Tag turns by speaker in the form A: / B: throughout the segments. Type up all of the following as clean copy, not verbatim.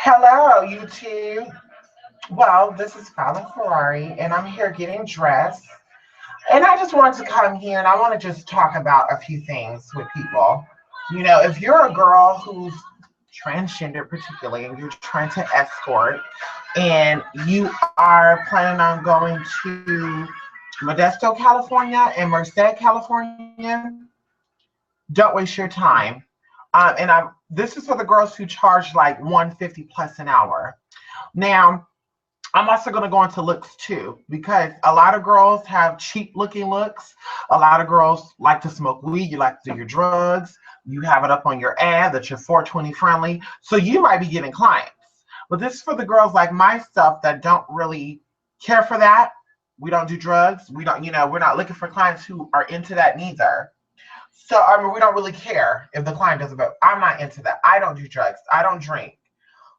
A: Hello, YouTube. Well, this is Falon and I'm here getting dressed. And I just wanted to come here and I want to just talk about a few things with people. If you're a girl who's transgender, particularly, and you're trying to escort, and you are planning on going to Modesto, California, and Merced, California, don't waste your time. This is for the girls who charge like 150 plus an hour. Now, I'm also going to go into looks too, because a lot of girls have cheap looking looks. A lot of girls like to smoke weed. You like to do your drugs. You have it up on your ad that you're 420 friendly. So you might be getting clients. But this is for the girls like myself that don't really care for that. We don't do drugs. We're not looking for clients who are into that neither. So, we don't really care if the client doesn't vote. I'm not into that. I don't do drugs. I don't drink.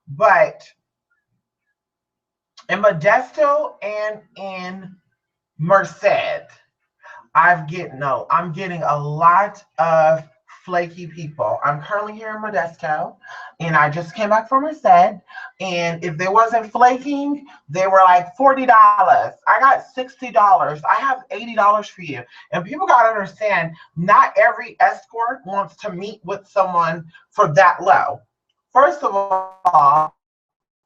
A: But in Modesto and in Merced, I'm getting a lot of flaky people. I'm currently here in Modesto, and I just came back from Merced. And if they wasn't flaking, they were like $40. I got $60. I have $80 for you. And people gotta understand, not every escort wants to meet with someone for that low. First of all,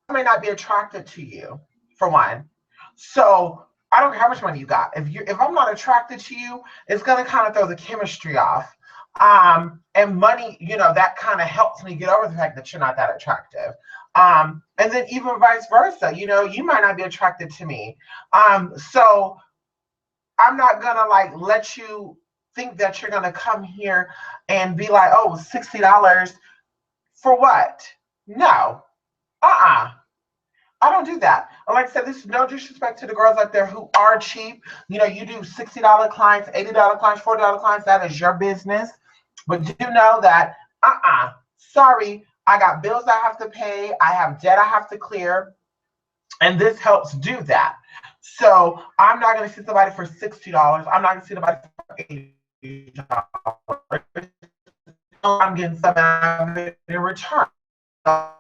A: I may not be attracted to you, for one. So I don't care how much money you got. If I'm not attracted to you, it's gonna kind of throw the chemistry off. And money, that kind of helps me get over the fact that you're not that attractive. And then even vice versa, you might not be attracted to me. So I'm not gonna like let you think that you're gonna come here and be like, oh, $60 for what? No. Uh-uh. I don't do that. And like I said, this is no disrespect to the girls out there who are cheap. You do $60 clients, $80 clients, $40 clients. That is your business. But do know that, sorry, I got bills I have to pay. I have debt I have to clear. And this helps do that. So I'm not going to see somebody for $60. I'm not going to see somebody for $80. I'm getting something in return. And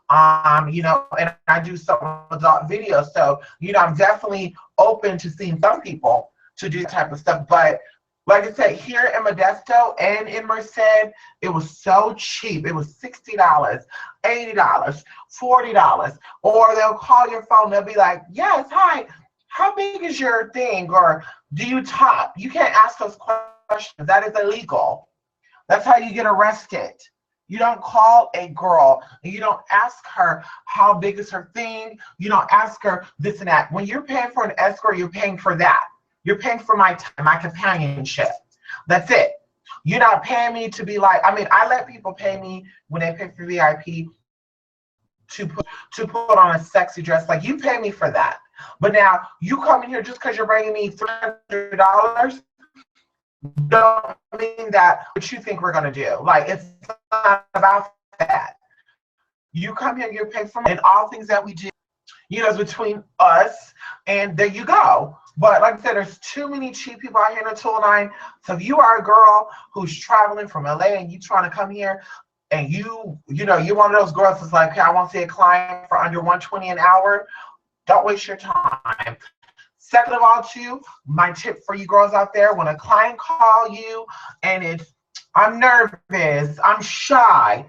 A: I do some adult videos. So, I'm definitely open to seeing some people to do that type of stuff. But like I said, here in Modesto and in Merced, it was so cheap. It was $60, $80, $40. Or they'll call your phone. They'll be like, yes, hi, how big is your thing? Or do you top? You can't ask those questions. That is illegal. That's how you get arrested. You don't call a girl and you don't ask her how big is her thing. You don't ask her this and that. When you're paying for an escort, you're paying for that. You're paying for my time, my companionship. That's it. You're not paying me to be like, I let people pay me when they pay for VIP to put on a sexy dress. Like, you pay me for that. But now you come in here just because you're bringing me $300, don't mean that what you think we're going to do. Like, it's not about that. You come here, you're paid for me, and all things that we do, is between us, and there you go. But like I said, there's too many cheap people out here in the 209. So if you are a girl who's traveling from LA and you trying to come here, and you're one of those girls that's like, okay, I want to see a client for under 120 an hour, don't waste your time. Second of all, too, my tip for you girls out there, when a client call you and I'm nervous, I'm shy,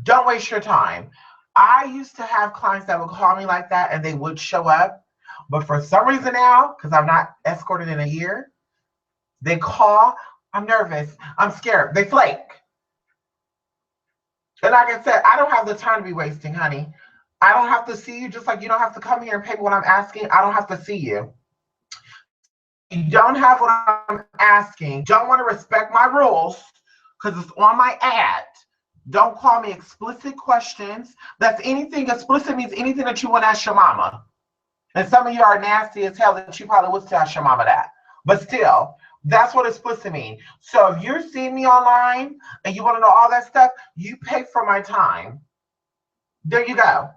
A: don't waste your time. I used to have clients that would call me like that and they would show up. But for some reason now, because I'm not escorted in a year, they call, I'm nervous, I'm scared, they flake. And like I said, I don't have the time to be wasting, honey. I don't have to see you, just like you don't have to come here and pay me what I'm asking. I don't have to see you. You don't have what I'm asking. Don't want to respect my rules because it's on my ad. Don't call me explicit questions. That's anything. Explicit means anything that you want to ask your mama. And some of you are nasty as hell that you probably would still ask your mama that. But still, that's what explicit means. So if you're seeing me online and you want to know all that stuff, you pay for my time. There you go.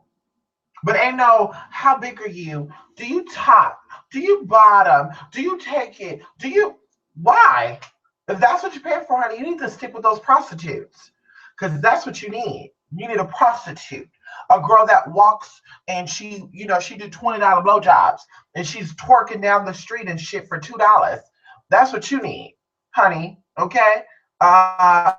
A: But ain't no, how big are you? Do you top? Do you bottom? Do you take it? Why? If that's what you're paying for, honey, you need to stick with those prostitutes because that's what you need. You need a prostitute, a girl that walks and she, she do $20 blowjobs and she's twerking down the street and shit for $2. That's what you need, honey. Okay. Uh,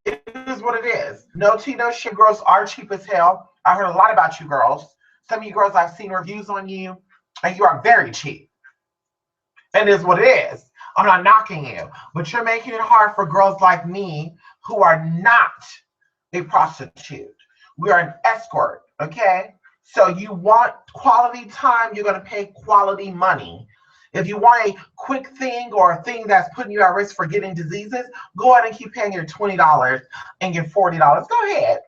A: it is what it is. No tea, no shit. Girls are cheap as hell. I heard a lot about you girls. Some of you girls, I've seen reviews on you, and you are very cheap. And it is what it is. I'm not knocking you, but you're making it hard for girls like me who are not a prostitute. We are an escort, okay? So you want quality time, you're going to pay quality money. If you want a quick thing or a thing that's putting you at risk for getting diseases, go ahead and keep paying your $20 and your $40. Go ahead.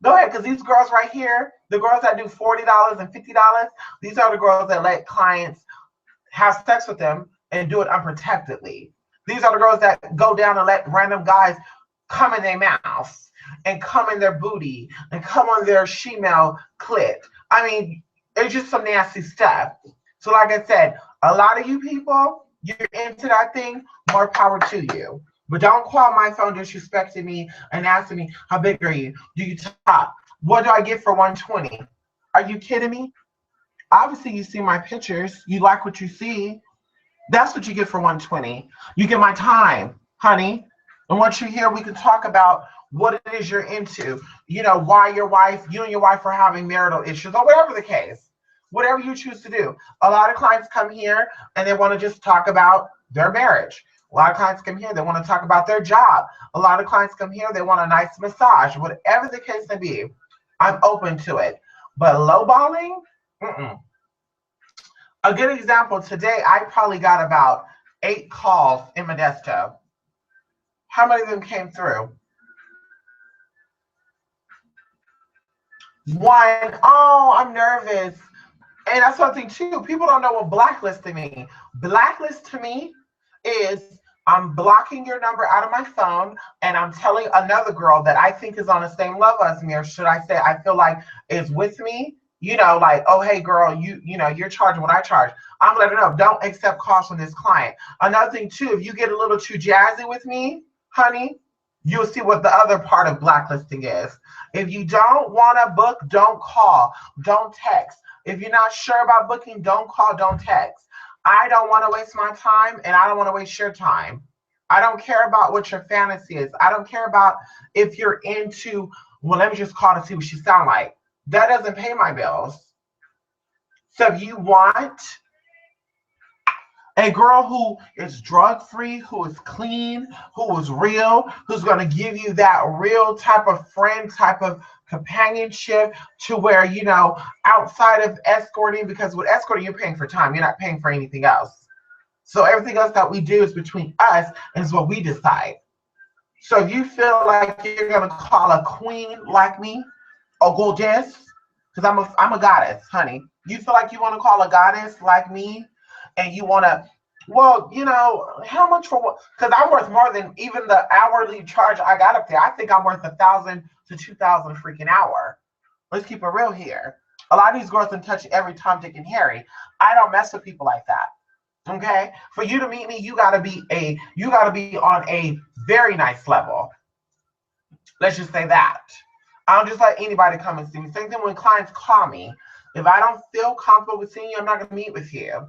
A: Go ahead, because these girls right here, the girls that do $40 and $50, these are the girls that let clients have sex with them and do it unprotectedly. These are the girls that go down and let random guys come in their mouth and come in their booty and come on their shemale clit. I mean, it's just some nasty stuff. So like I said, a lot of you people, you're into that thing, more power to you. But don't call my phone disrespecting me and asking me, how big are you? Do you talk? What do I get for 120? Are you kidding me? Obviously, you see my pictures. You like what you see. That's what you get for 120. You get my time, honey. And once you're here, we can talk about what it is you're into. Why you and your wife are having marital issues or whatever the case. Whatever you choose to do. A lot of clients come here and they want to just talk about their marriage. A lot of clients come here, they want to talk about their job. A lot of clients come here, they want a nice massage. Whatever the case may be, I'm open to it. But lowballing, A good example, today I probably got about 8 calls in Modesto. How many of them came through? 1. Oh, I'm nervous. And that's something too. People don't know what blacklisting means. Blacklist to me is I'm blocking your number out of my phone and I'm telling another girl that I think is on the same level as me, or should I say I feel like is with me, like, oh, hey girl, you're charging what I charge. I'm letting her know, don't accept calls from this client. Another thing too, if you get a little too jazzy with me, honey, you'll see what the other part of blacklisting is. If you don't want to book, don't call, don't text. If you're not sure about booking, don't call, don't text. I don't want to waste my time and I don't want to waste your time. I don't care about what your fantasy is. I don't care about if you're into, well, let me just call to see what she sound like. That doesn't pay my bills. So if you want a girl who is drug-free, who is clean, who is real, who's going to give you that real type of friend, type of companionship to where, outside of escorting, because with escorting, you're paying for time. You're not paying for anything else. So everything else that we do is between us and is what we decide. So if you feel like you're going to call a queen like me, a goddess, because I'm a goddess, honey. You feel like you want to call a goddess like me, and you want to, well, how much for what? Because I'm worth more than even the hourly charge I got up there. I think I'm worth $1,000 to $2,000 freaking hour. Let's keep it real here. A lot of these girls can touch every Tom, Dick, and Harry. I don't mess with people like that. Okay? For you to meet me, you gotta be on a very nice level. Let's just say that. I don't just let anybody come and see me. Same thing when clients call me. If I don't feel comfortable with seeing you, I'm not going to meet with you.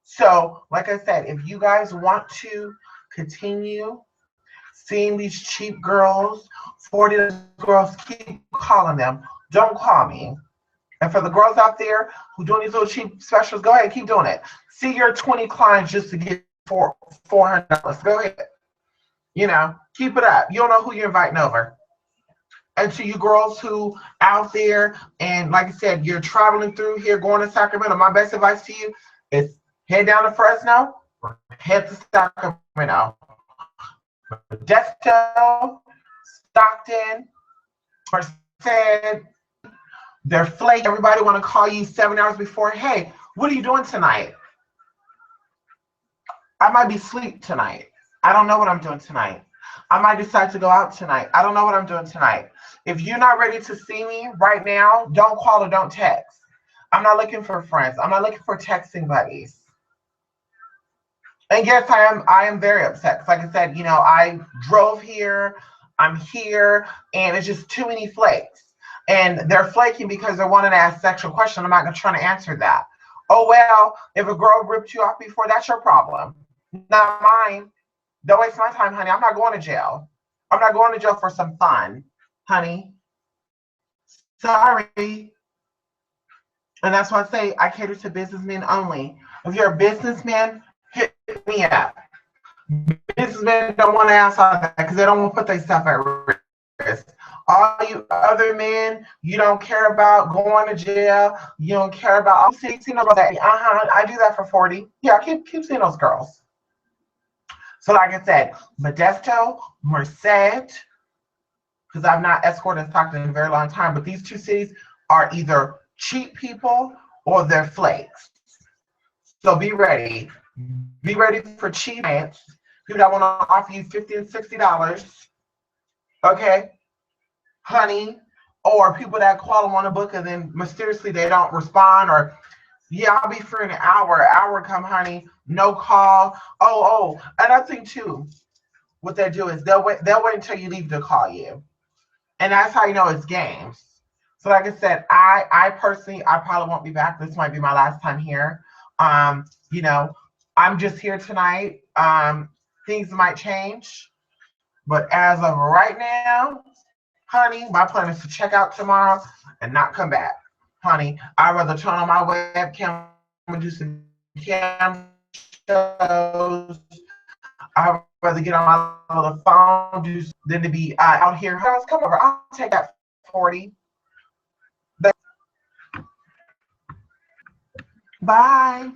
A: So, like I said, if you guys want to continue seeing these cheap girls, 40 girls, keep calling them. Don't call me. And for the girls out there who doing these little cheap specials, go ahead and keep doing it. See your 20 clients just to get $400. Go ahead. Keep it up. You don't know who you're inviting over. And to you girls who out there, and like I said, you're traveling through here, going to Sacramento, my best advice to you is head down to Fresno or head to Sacramento. Modesto, Stockton, Merced, they're flaky. Everybody want to call you 7 hours before. Hey, what are you doing tonight? I might be asleep tonight. I don't know what I'm doing tonight. I might decide to go out tonight. I don't know what I'm doing tonight. If you're not ready to see me right now, don't call or don't text. I'm not looking for friends. I'm not looking for texting buddies. And yes, I am very upset. Like I said, I drove here. I'm here, and it's just too many flakes. And they're flaking because they're wanting to ask sexual questions. I'm not going to try to answer that. Oh, well, if a girl ripped you off before, that's your problem, not mine. Don't waste my time, honey. I'm not going to jail. I'm not going to jail for some fun, honey. Sorry. And that's why I say I cater to businessmen only. If you're a businessman, hit me up. Businessmen don't want to ask all that because they don't want to put themselves at risk. All you other men, you don't care about going to jail. You don't care about all seeing those that. I do that for 40. Yeah, keep seeing those girls. So like I said, Modesto, Merced, because I've not escorted and talked in a very long time, but these two cities are either cheap people or they're flakes. So be ready. Be ready for cheap clients, people that want to offer you $50 and $60. Okay, honey, or people that call and want to book and then mysteriously they don't respond, or yeah, I'll be free in an hour come, honey, no call. Oh, another thing too, what they do is they'll wait until you leave to call you, and that's how you know it's games. So like I said, I personally, I probably won't be back. This might be my last time here. You know, I'm just here tonight. Things might change, but as of right now, honey, my plan is to check out tomorrow and not come back. Honey, I'd rather turn on my webcam and do some cam shows. I'd rather get on my little phone than to be out here. Girls, come over. I'll take that 40. Bye.